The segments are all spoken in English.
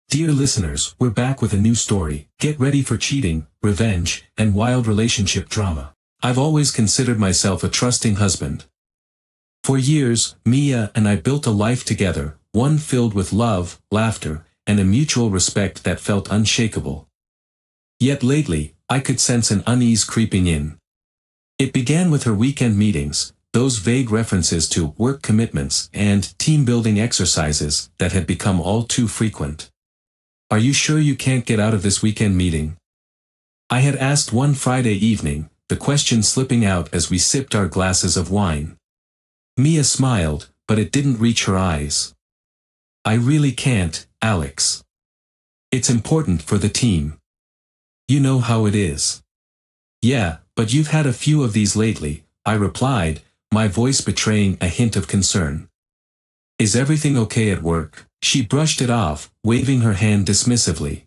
Dear listeners, we're back with a new story. Get ready for cheating, revenge, and wild relationship drama. I've always considered myself a trusting husband. For years, Mia and I built a life together, one filled with love, laughter, and a mutual respect that felt unshakable. Yet lately, I could sense an unease creeping in. It began with her weekend meetings, those vague references to work commitments and team-building exercises that had become all too frequent. "Are you sure you can't get out of this weekend meeting?" I had asked one Friday evening, the question slipping out as we sipped our glasses of wine. Mia smiled, but it didn't reach her eyes. "I really can't, Alex. It's important for the team. You know how it is." "Yeah, but you've had a few of these lately," I replied, my voice betraying a hint of concern. "Is everything okay at work?" She brushed it off, waving her hand dismissively.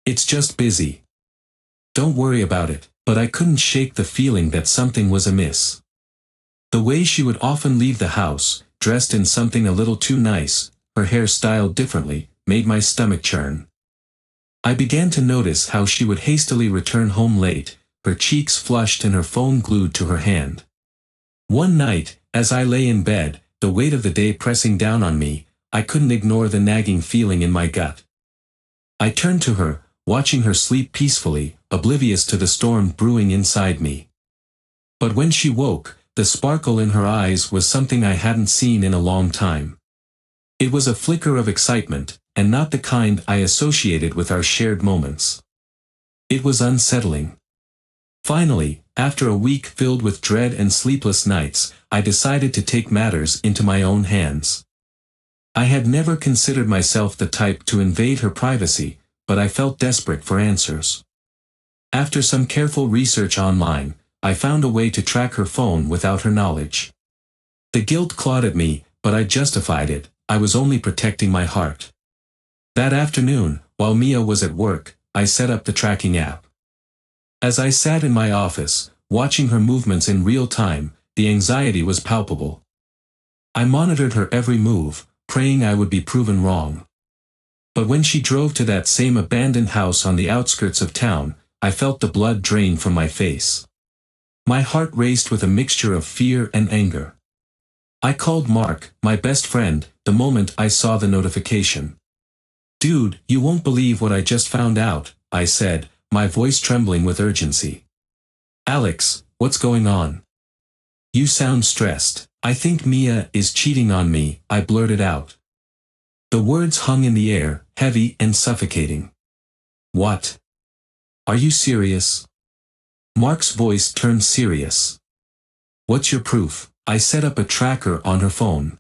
"It's just busy. Don't worry about it." But I couldn't shake the feeling that something was amiss. The way she would often leave the house, dressed in something a little too nice, her hair styled differently, made my stomach churn. I began to notice how she would hastily return home late, her cheeks flushed and her phone glued to her hand. One night, as I lay in bed, the weight of the day pressing down on me, I couldn't ignore the nagging feeling in my gut. I turned to her, watching her sleep peacefully, oblivious to the storm brewing inside me. But when she woke, the sparkle in her eyes was something I hadn't seen in a long time. It was a flicker of excitement, and not the kind I associated with our shared moments. It was unsettling. Finally, after a week filled with dread and sleepless nights, I decided to take matters into my own hands. I had never considered myself the type to invade her privacy, but I felt desperate for answers. After some careful research online, I found a way to track her phone without her knowledge. The guilt clawed at me, but I justified it. I was only protecting my heart. That afternoon, while Mia was at work, I set up the tracking app. As I sat in my office, watching her movements in real time, the anxiety was palpable. I monitored her every move, praying I would be proven wrong. But when she drove to that same abandoned house on the outskirts of town, I felt the blood drain from my face. My heart raced with a mixture of fear and anger. I called Mark, my best friend, the moment I saw the notification. "Dude, you won't believe what I just found out," I said, my voice trembling with urgency. "Alex, what's going on? You sound stressed." "I think Mia is cheating on me," I blurted out. The words hung in the air, heavy and suffocating. "What? Are you serious?" Mark's voice turned serious. "What's your proof?" I set up a tracker on her phone.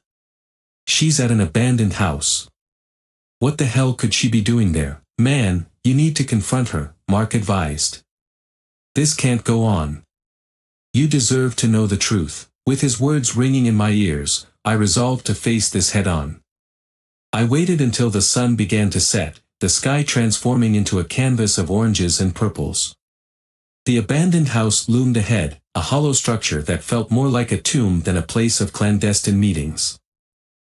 "She's at an abandoned house." "What the hell could she be doing there?" "Man, you need to confront her," Mark advised. "This can't go on. You deserve to know the truth." With his words ringing in my ears, I resolved to face this head-on. I waited until the sun began to set, the sky transforming into a canvas of oranges and purples. The abandoned house loomed ahead, a hollow structure that felt more like a tomb than a place of clandestine meetings.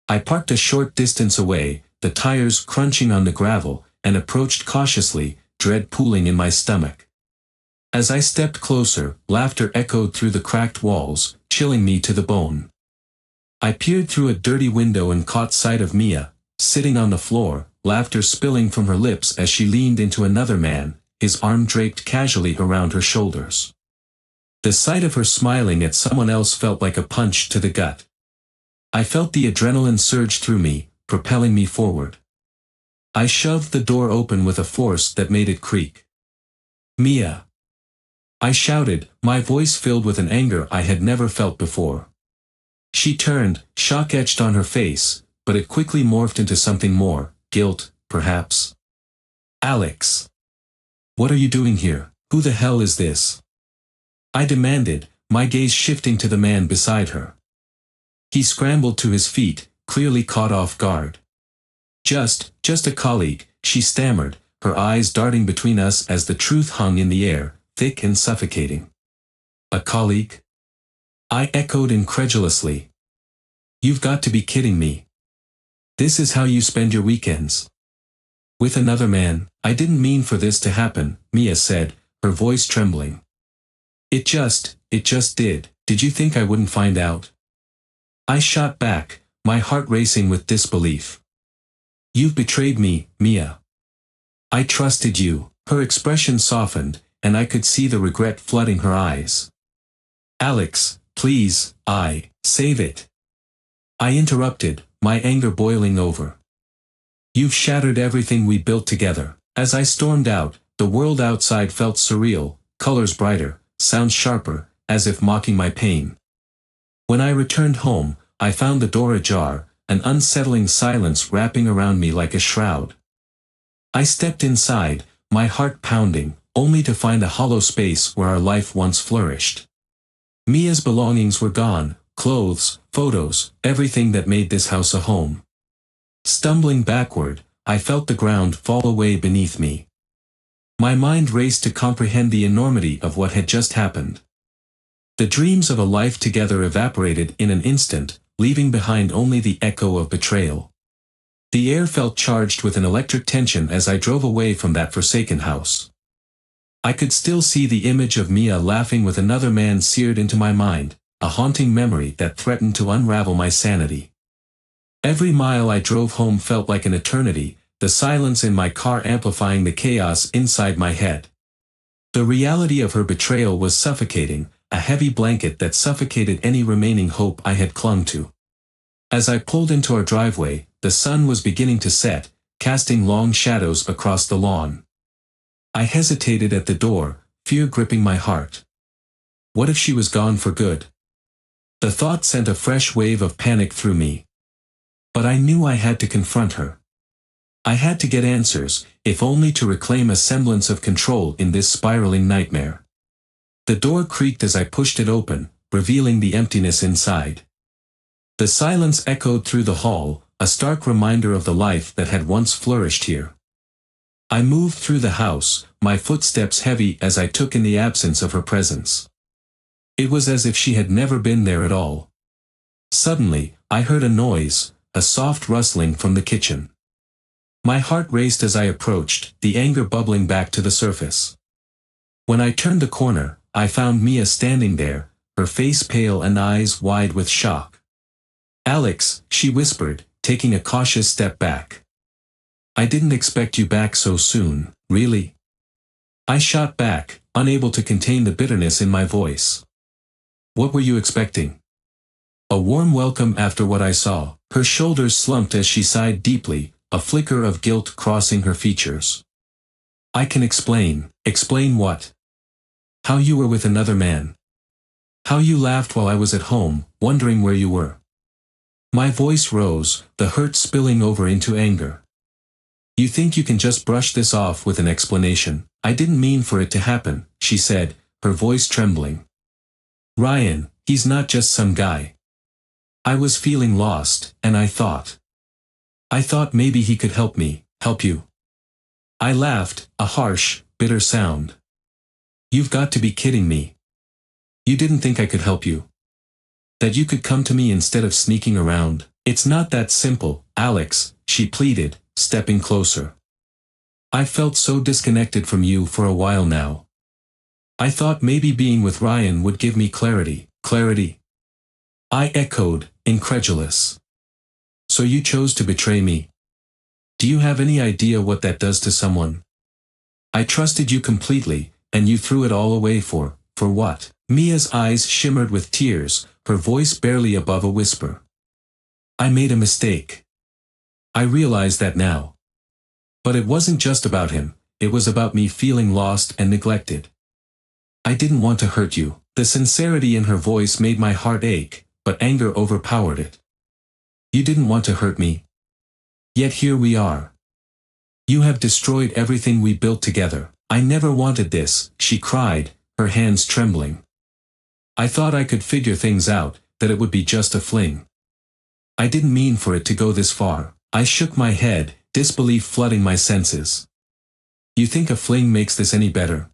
I parked a short distance away, the tires crunching on the gravel, and approached cautiously, dread pooling in my stomach. As I stepped closer, laughter echoed through the cracked walls, chilling me to the bone. I peered through a dirty window and caught sight of Mia, sitting on the floor, laughter spilling from her lips as she leaned into another man, his arm draped casually around her shoulders. The sight of her smiling at someone else felt like a punch to the gut. I felt the adrenaline surge through me, propelling me forward. I shoved the door open with a force that made it creak. "Mia!" I shouted, my voice filled with an anger I had never felt before. She turned, shock etched on her face, but it quickly morphed into something more, guilt, perhaps. "Alex! What are you doing here? Who the hell is this?" I demanded, my gaze shifting to the man beside her. He scrambled to his feet, clearly caught off guard. Just a colleague," she stammered, her eyes darting between us as the truth hung in the air, thick and suffocating. "A colleague?" I echoed incredulously. "You've got to be kidding me. This is how you spend your weekends?" With another man. I didn't mean for this to happen, Mia said, her voice trembling. It just did. Did you think I wouldn't find out? I shot back, my heart racing with disbelief. You've betrayed me, Mia. I trusted you. Her expression softened, and I could see the regret flooding her eyes. Alex, please, save it. I interrupted, my anger boiling over. You've shattered everything we built together. As I stormed out, the world outside felt surreal, colors brighter, sounds sharper, as if mocking my pain. When I returned home, I found the door ajar, an unsettling silence wrapping around me like a shroud. I stepped inside, my heart pounding, only to find a hollow space where our life once flourished. Mia's belongings were gone, clothes, photos, everything that made this house a home. Stumbling backward, I felt the ground fall away beneath me. My mind raced to comprehend the enormity of what had just happened. The dreams of a life together evaporated in an instant, leaving behind only the echo of betrayal. The air felt charged with an electric tension as I drove away from that forsaken house. I could still see the image of Mia laughing with another man seared into my mind, a haunting memory that threatened to unravel my sanity. Every mile I drove home felt like an eternity, the silence in my car amplifying the chaos inside my head. The reality of her betrayal was suffocating, a heavy blanket that suffocated any remaining hope I had clung to. As I pulled into our driveway, the sun was beginning to set, casting long shadows across the lawn. I hesitated at the door, fear gripping my heart. What if she was gone for good? The thought sent a fresh wave of panic through me. But I knew I had to confront her. I had to get answers, if only to reclaim a semblance of control in this spiraling nightmare. The door creaked as I pushed it open, revealing the emptiness inside. The silence echoed through the hall, a stark reminder of the life that had once flourished here. I moved through the house, my footsteps heavy as I took in the absence of her presence. It was as if she had never been there at all. Suddenly, I heard a noise, a soft rustling from the kitchen. My heart raced as I approached, the anger bubbling back to the surface. When I turned the corner, I found Mia standing there, her face pale and eyes wide with shock. Alex, she whispered, taking a cautious step back. I didn't expect you back so soon, really? I shot back, unable to contain the bitterness in my voice. What were you expecting? A warm welcome after what I saw. Her shoulders slumped as she sighed deeply, a flicker of guilt crossing her features. I can explain. Explain what? How you were with another man. How you laughed while I was at home, wondering where you were. My voice rose, the hurt spilling over into anger. You think you can just brush this off with an explanation? I didn't mean for it to happen, she said, her voice trembling. Ryan, he's not just some guy. I was feeling lost, and I thought maybe he could help me, help you. I laughed, a harsh, bitter sound. You've got to be kidding me. You didn't think I could help you? That you could come to me instead of sneaking around? It's not that simple, Alex, she pleaded, stepping closer. I felt so disconnected from you for a while now. I thought maybe being with Ryan would give me clarity. Clarity? I echoed, incredulous. So you chose to betray me? Do you have any idea what that does to someone? I trusted you completely, and you threw it all away for what? Mia's eyes shimmered with tears, her voice barely above a whisper. I made a mistake. I realize that now. But it wasn't just about him, it was about me feeling lost and neglected. I didn't want to hurt you. The sincerity in her voice made my heart ache, but anger overpowered it. You didn't want to hurt me. Yet here we are. You have destroyed everything we built together. I never wanted this, she cried, her hands trembling. I thought I could figure things out, that it would be just a fling. I didn't mean for it to go this far. I shook my head, disbelief flooding my senses. You think a fling makes this any better?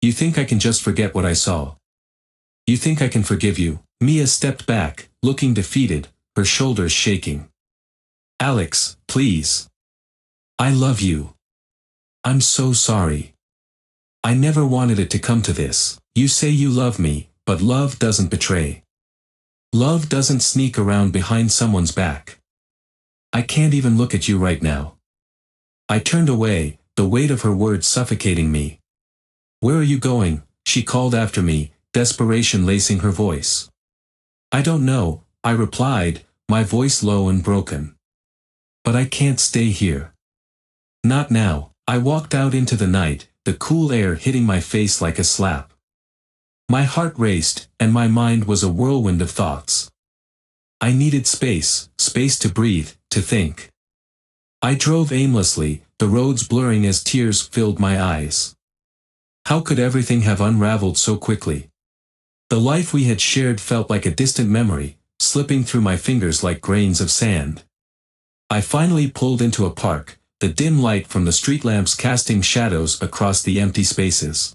You think I can just forget what I saw? You think I can forgive you? Mia stepped back, looking defeated, her shoulders shaking. Alex, please. I love you. I'm so sorry. I never wanted it to come to this. You say you love me, but love doesn't betray. Love doesn't sneak around behind someone's back. I can't even look at you right now. I turned away, the weight of her words suffocating me. Where are you going? She called after me, desperation lacing her voice. I don't know, I replied, my voice low and broken. But I can't stay here. Not now. I walked out into the night, the cool air hitting my face like a slap. My heart raced, and my mind was a whirlwind of thoughts. I needed space to breathe, to think. I drove aimlessly, the roads blurring as tears filled my eyes. How could everything have unraveled so quickly? The life we had shared felt like a distant memory, slipping through my fingers like grains of sand. I finally pulled into a park, the dim light from the street lamps casting shadows across the empty spaces.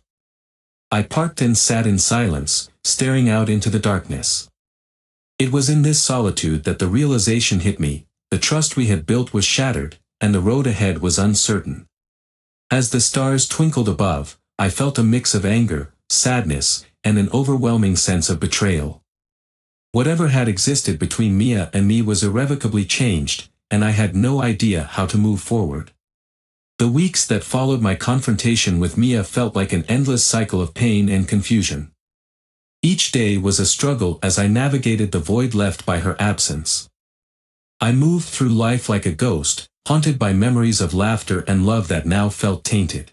I parked and sat in silence, staring out into the darkness. It was in this solitude that the realization hit me, the trust we had built was shattered, and the road ahead was uncertain. As the stars twinkled above, I felt a mix of anger, sadness, and an overwhelming sense of betrayal. Whatever had existed between Mia and me was irrevocably changed, and I had no idea how to move forward. The weeks that followed my confrontation with Mia felt like an endless cycle of pain and confusion. Each day was a struggle as I navigated the void left by her absence. I moved through life like a ghost, haunted by memories of laughter and love that now felt tainted.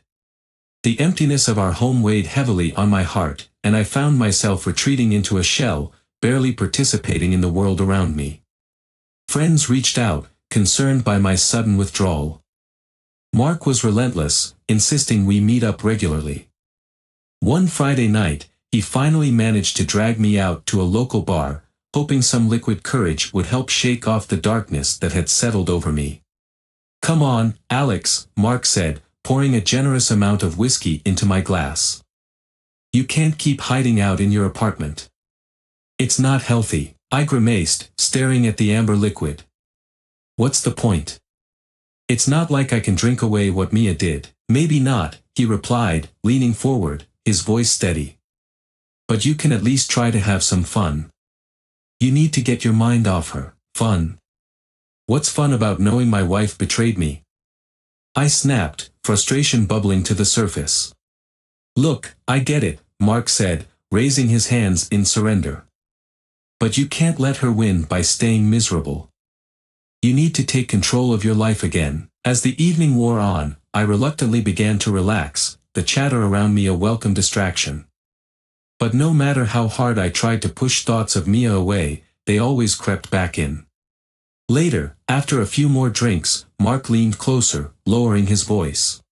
The emptiness of our home weighed heavily on my heart, and I found myself retreating into a shell, barely participating in the world around me. Friends reached out, concerned by my sudden withdrawal. Mark was relentless, insisting we meet up regularly. One Friday night, he finally managed to drag me out to a local bar, hoping some liquid courage would help shake off the darkness that had settled over me. Come on, Alex, Mark said, pouring a generous amount of whiskey into my glass. You can't keep hiding out in your apartment. It's not healthy, I grimaced, staring at the amber liquid. What's the point? It's not like I can drink away what Mia did. Maybe not, he replied, leaning forward, his voice steady. But you can at least try to have some fun. You need to get your mind off her. Fun? What's fun about knowing my wife betrayed me? I snapped, frustration bubbling to the surface. Look, I get it, Mark said, raising his hands in surrender. But you can't let her win by staying miserable. You need to take control of your life again. As the evening wore on, I reluctantly began to relax, the chatter around me a welcome distraction. But no matter how hard I tried to push thoughts of Mia away, they always crept back in. Later, after a few more drinks, Mark leaned closer, lowering his voice.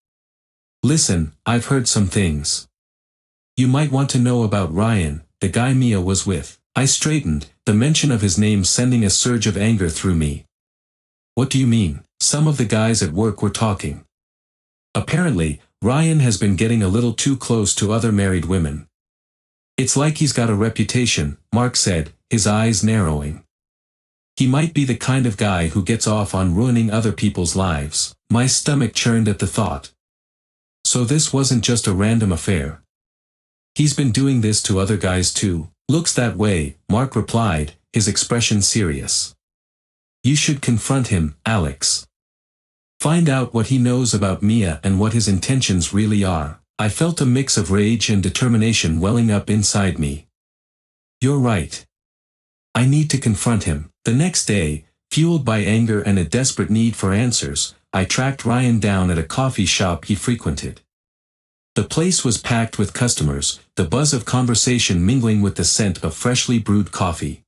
Listen, I've heard some things. You might want to know about Ryan, the guy Mia was with. I straightened, the mention of his name sending a surge of anger through me. What do you mean? Some of the guys at work were talking. Apparently, Ryan has been getting a little too close to other married women. It's like he's got a reputation, Mark said, his eyes narrowing. He might be the kind of guy who gets off on ruining other people's lives. My stomach churned at the thought. So this wasn't just a random affair. He's been doing this to other guys too. Looks that way, Mark replied, his expression serious. You should confront him, Alex. Find out what he knows about Mia and what his intentions really are. I felt a mix of rage and determination welling up inside me. You're right. I need to confront him. The next day, fueled by anger and a desperate need for answers, I tracked Ryan down at a coffee shop he frequented. The place was packed with customers, the buzz of conversation mingling with the scent of freshly brewed coffee.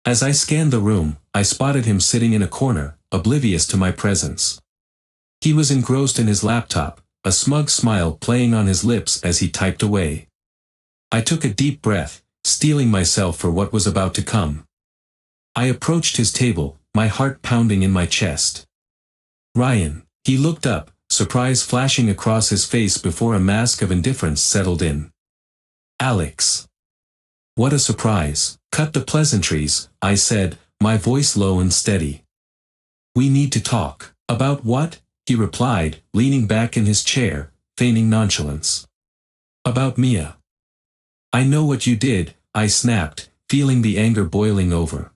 As I scanned the room, I spotted him sitting in a corner, oblivious to my presence. He was engrossed in his laptop, a smug smile playing on his lips as he typed away. I took a deep breath, steeling myself for what was about to come. I approached his table, my heart pounding in my chest. Ryan. He looked up, surprise flashing across his face before a mask of indifference settled in. Alex. What a surprise. Cut the pleasantries, I said, my voice low and steady. We need to talk. About what? he replied, leaning back in his chair, feigning nonchalance. About Mia. I know what you did, I snapped, feeling the anger boiling over.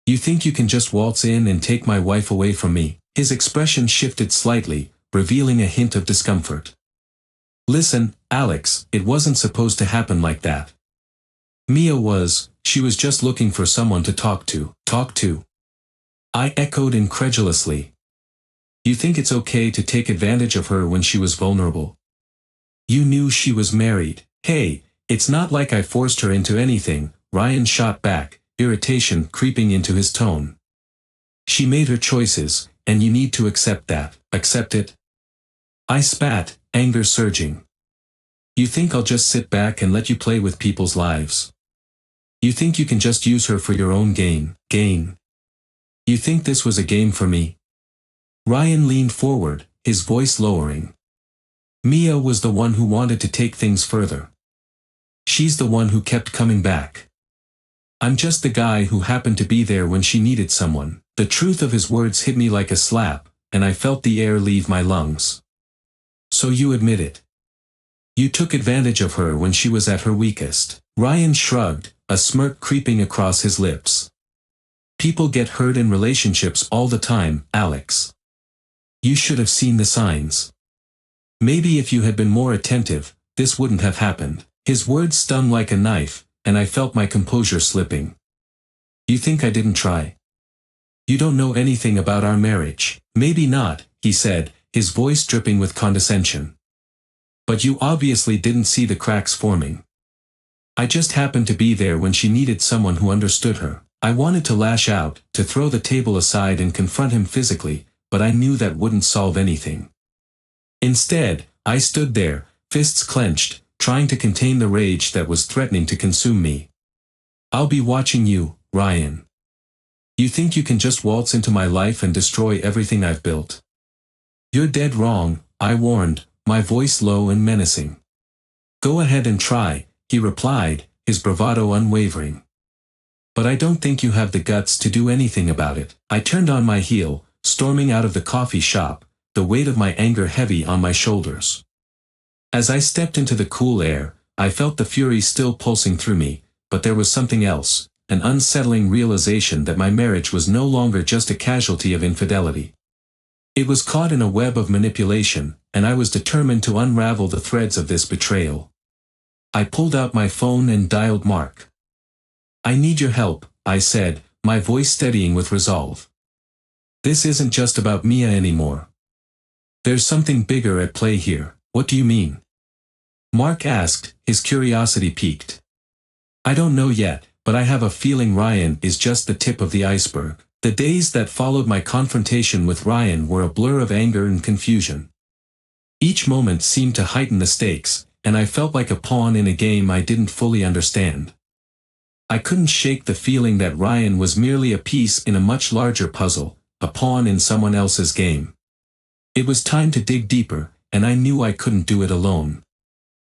You think you can just waltz in and take my wife away from me? His expression shifted slightly, revealing a hint of discomfort. Listen, Alex, it wasn't supposed to happen like that. She was just looking for someone to talk to. Talk to? I echoed incredulously. You think it's okay to take advantage of her when she was vulnerable? You knew she was married. Hey, it's not like I forced her into anything, Ryan shot back, irritation creeping into his tone. She made her choices, and you need to accept that. Accept it? I spat, anger surging. You think I'll just sit back and let you play with people's lives? You think you can just use her for your own gain? You think this was a game for me? Ryan leaned forward, his voice lowering. Mia was the one who wanted to take things further. She's the one who kept coming back. I'm just the guy who happened to be there when she needed someone. The truth of his words hit me like a slap, and I felt the air leave my lungs. So you admit it. You took advantage of her when she was at her weakest. Ryan shrugged, a smirk creeping across his lips. People get hurt in relationships all the time, Alex. You should have seen the signs. Maybe if you had been more attentive, this wouldn't have happened. His words stung like a knife, and I felt my composure slipping. You think I didn't try? You don't know anything about our marriage. Maybe not, he said, his voice dripping with condescension. But you obviously didn't see the cracks forming. I just happened to be there when she needed someone who understood her. I wanted to lash out, to throw the table aside and confront him physically, but I knew that wouldn't solve anything. Instead, I stood there, fists clenched, trying to contain the rage that was threatening to consume me. I'll be watching you, Ryan. You think you can just waltz into my life and destroy everything I've built? You're dead wrong, I warned, my voice low and menacing. Go ahead and try, he replied, his bravado unwavering. But I don't think you have the guts to do anything about it. I turned on my heel, storming out of the coffee shop, the weight of my anger heavy on my shoulders. As I stepped into the cool air, I felt the fury still pulsing through me, but there was something else, an unsettling realization that my marriage was no longer just a casualty of infidelity. It was caught in a web of manipulation, and I was determined to unravel the threads of this betrayal. I pulled out my phone and dialed Mark. I need your help, I said, my voice steadying with resolve. This isn't just about Mia anymore. There's something bigger at play here. What do you mean? Mark asked, his curiosity piqued. I don't know yet, but I have a feeling Ryan is just the tip of the iceberg. The days that followed my confrontation with Ryan were a blur of anger and confusion. Each moment seemed to heighten the stakes, and I felt like a pawn in a game I didn't fully understand. I couldn't shake the feeling that Ryan was merely a piece in a much larger puzzle, a pawn in someone else's game. It was time to dig deeper, and I knew I couldn't do it alone.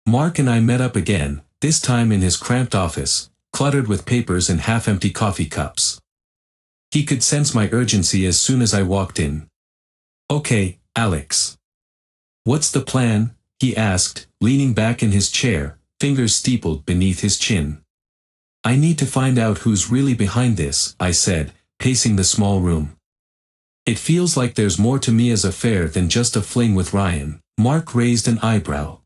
Mark and I met up again, this time in his cramped office, cluttered with papers and half-empty coffee cups. He could sense my urgency as soon as I walked in. Okay, Alex. What's the plan? He asked, leaning back in his chair, fingers steepled beneath his chin. I need to find out who's really behind this, I said, pacing the small room. It feels like there's more to Mia's affair than just a fling with Ryan. Mark raised an eyebrow.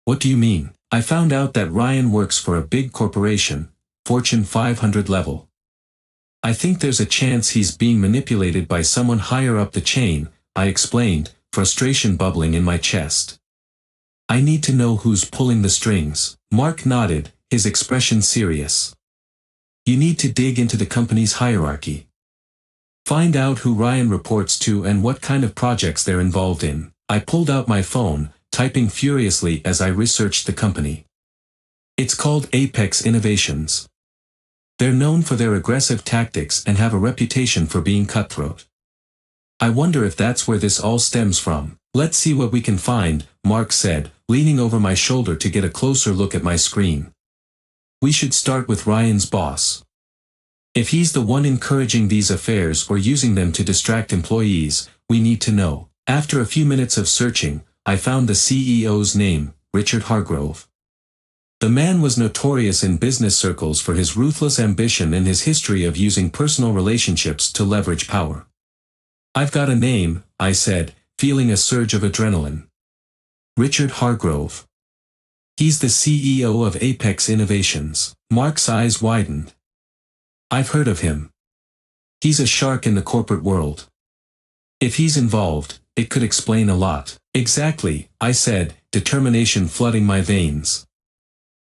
What do you mean? I found out that Ryan works for a big corporation, Fortune 500 level. I think there's a chance he's being manipulated by someone higher up the chain, I explained, frustration bubbling in my chest. I need to know who's pulling the strings. Mark nodded, his expression serious. You need to dig into the company's hierarchy. Find out who Ryan reports to and what kind of projects they're involved in. I pulled out my phone, typing furiously as I researched the company. It's called Apex Innovations. They're known for their aggressive tactics and have a reputation for being cutthroat. I wonder if that's where this all stems from. Let's see what we can find, Mark said, leaning over my shoulder to get a closer look at my screen. We should start with Ryan's boss. If he's the one encouraging these affairs or using them to distract employees, we need to know. After a few minutes of searching, I found the CEO's name, Richard Hargrove. The man was notorious in business circles for his ruthless ambition and his history of using personal relationships to leverage power. "I've got a name," I said, feeling a surge of adrenaline. "Richard Hargrove. He's the CEO of Apex Innovations." Mark's eyes widened. "I've heard of him. He's a shark in the corporate world. If he's involved, it could explain a lot." "Exactly," I said, determination flooding my veins.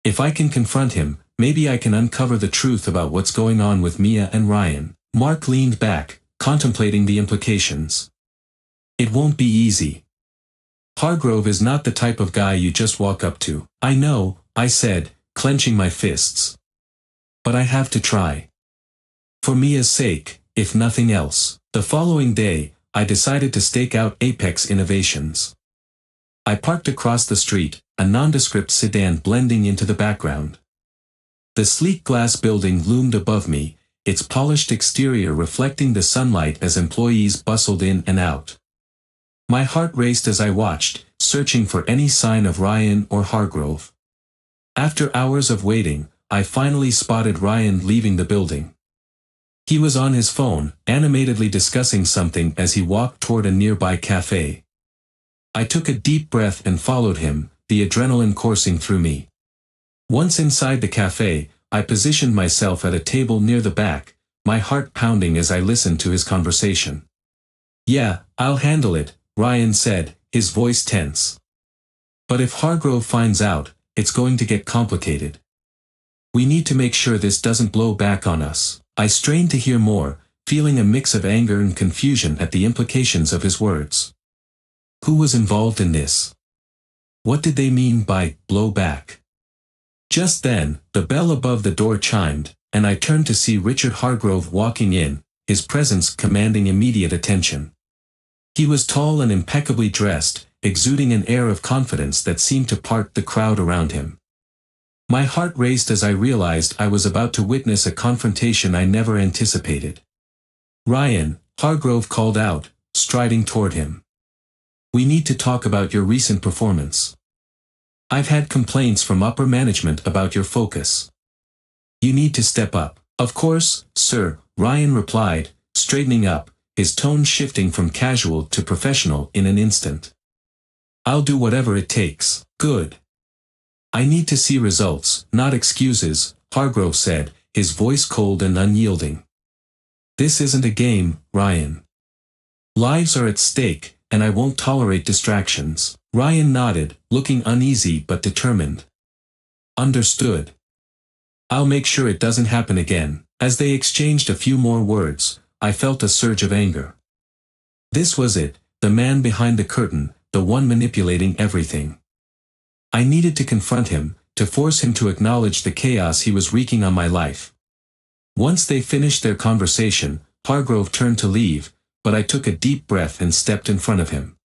"If I can confront him, maybe I can uncover the truth about what's going on with Mia and Ryan." Mark leaned back, contemplating the implications. "It won't be easy. Hargrove is not the type of guy you just walk up to." "I know," I said, clenching my fists. "But I have to try. For Mia's sake, if nothing else." The following day, I decided to stake out Apex Innovations. I parked across the street, a nondescript sedan blending into the background. The sleek glass building loomed above me, its polished exterior reflecting the sunlight as employees bustled in and out. My heart raced as I watched, searching for any sign of Ryan or Hargrove. After hours of waiting, I finally spotted Ryan leaving the building. He was on his phone, animatedly discussing something as he walked toward a nearby cafe. I took a deep breath and followed him, the adrenaline coursing through me. Once inside the cafe, I positioned myself at a table near the back, my heart pounding as I listened to his conversation. "Yeah, I'll handle it," Ryan said, his voice tense. "But if Hargrove finds out, it's going to get complicated. We need to make sure this doesn't blow back on us." I strained to hear more, feeling a mix of anger and confusion at the implications of his words. Who was involved in this? What did they mean by blow back? Just then, the bell above the door chimed, and I turned to see Richard Hargrove walking in, his presence commanding immediate attention. He was tall and impeccably dressed, exuding an air of confidence that seemed to part the crowd around him. My heart raced as I realized I was about to witness a confrontation I never anticipated. "Ryan," Hargrove called out, striding toward him. "We need to talk about your recent performance. I've had complaints from upper management about your focus. You need to step up." "Of course, sir," Ryan replied, straightening up, his tone shifting from casual to professional in an instant. "I'll do whatever it takes." "Good. I need to see results, not excuses," Hargrove said, his voice cold and unyielding. "This isn't a game, Ryan. Lives are at stake, and I won't tolerate distractions." Ryan nodded, looking uneasy but determined. "Understood. I'll make sure it doesn't happen again." As they exchanged a few more words, I felt a surge of anger. This was it, the man behind the curtain, the one manipulating everything. I needed to confront him, to force him to acknowledge the chaos he was wreaking on my life. Once they finished their conversation, Hargrove turned to leave, but I took a deep breath and stepped in front of him.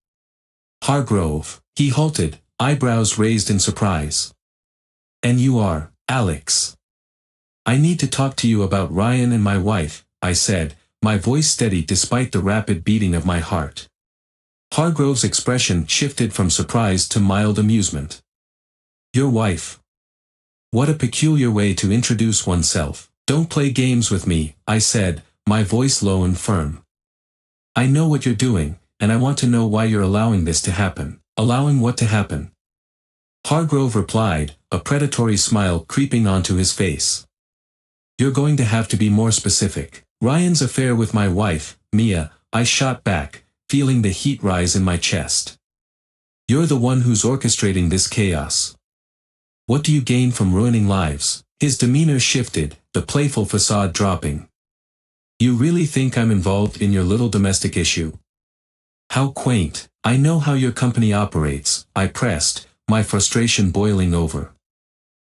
"Hargrove," he halted, eyebrows raised in surprise. "And you are, Alex." "I need to talk to you about Ryan and my wife," I said, my voice steady despite the rapid beating of my heart. Hargrove's expression shifted from surprise to mild amusement. "Your wife? What a peculiar way to introduce oneself." "Don't play games with me," I said, my voice low and firm. "I know what you're doing, and I want to know why you're allowing this to happen." "Allowing what to happen?" Hargrove replied, a predatory smile creeping onto his face. "You're going to have to be more specific." "Ryan's affair with my wife, Mia," I shot back, feeling the heat rise in my chest. "You're the one who's orchestrating this chaos. What do you gain from ruining lives?" His demeanor shifted, the playful facade dropping. "You really think I'm involved in your little domestic issue? How quaint." "I know how your company operates," I pressed, my frustration boiling over.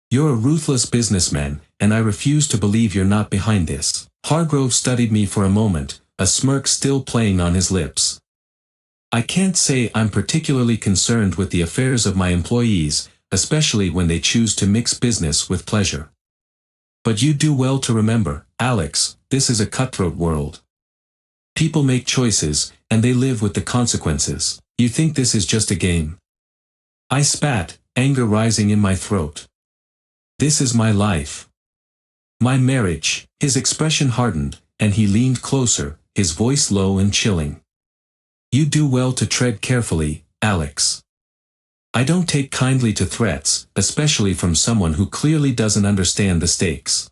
"You're a ruthless businessman, and I refuse to believe you're not behind this." Hargrove studied me for a moment, a smirk still playing on his lips. "I can't say I'm particularly concerned with the affairs of my employees, especially when they choose to mix business with pleasure. But you do well to remember, Alex, this is a cutthroat world. People make choices, and they live with the consequences. You think this is just a game? I spat, anger rising in my throat. This is my life. My marriage. His expression hardened, and he leaned closer, his voice low and chilling. You do well to tread carefully, Alex. I don't take kindly to threats, especially from someone who clearly doesn't understand the stakes.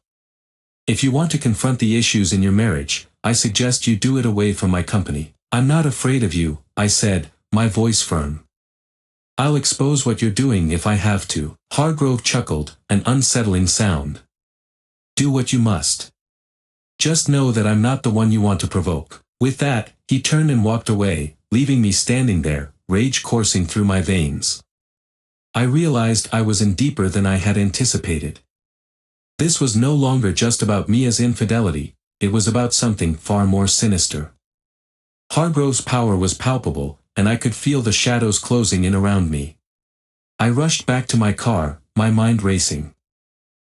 If you want to confront the issues in your marriage, I suggest you do it away from my company. I'm not afraid of you, I said, my voice firm. I'll expose what you're doing if I have to. Hargrove chuckled, an unsettling sound. Do what you must. Just know that I'm not the one you want to provoke. With that, he turned and walked away, leaving me standing there, rage coursing through my veins. I realized I was in deeper than I had anticipated. This was no longer just about Mia's infidelity, it was about something far more sinister. Hargrove's power was palpable, and I could feel the shadows closing in around me. I rushed back to my car, my mind racing.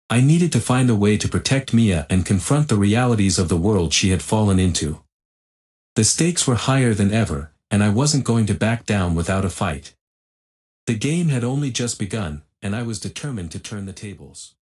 I needed to find a way to protect Mia and confront the realities of the world she had fallen into. The stakes were higher than ever, and I wasn't going to back down without a fight. The game had only just begun, and I was determined to turn the tables.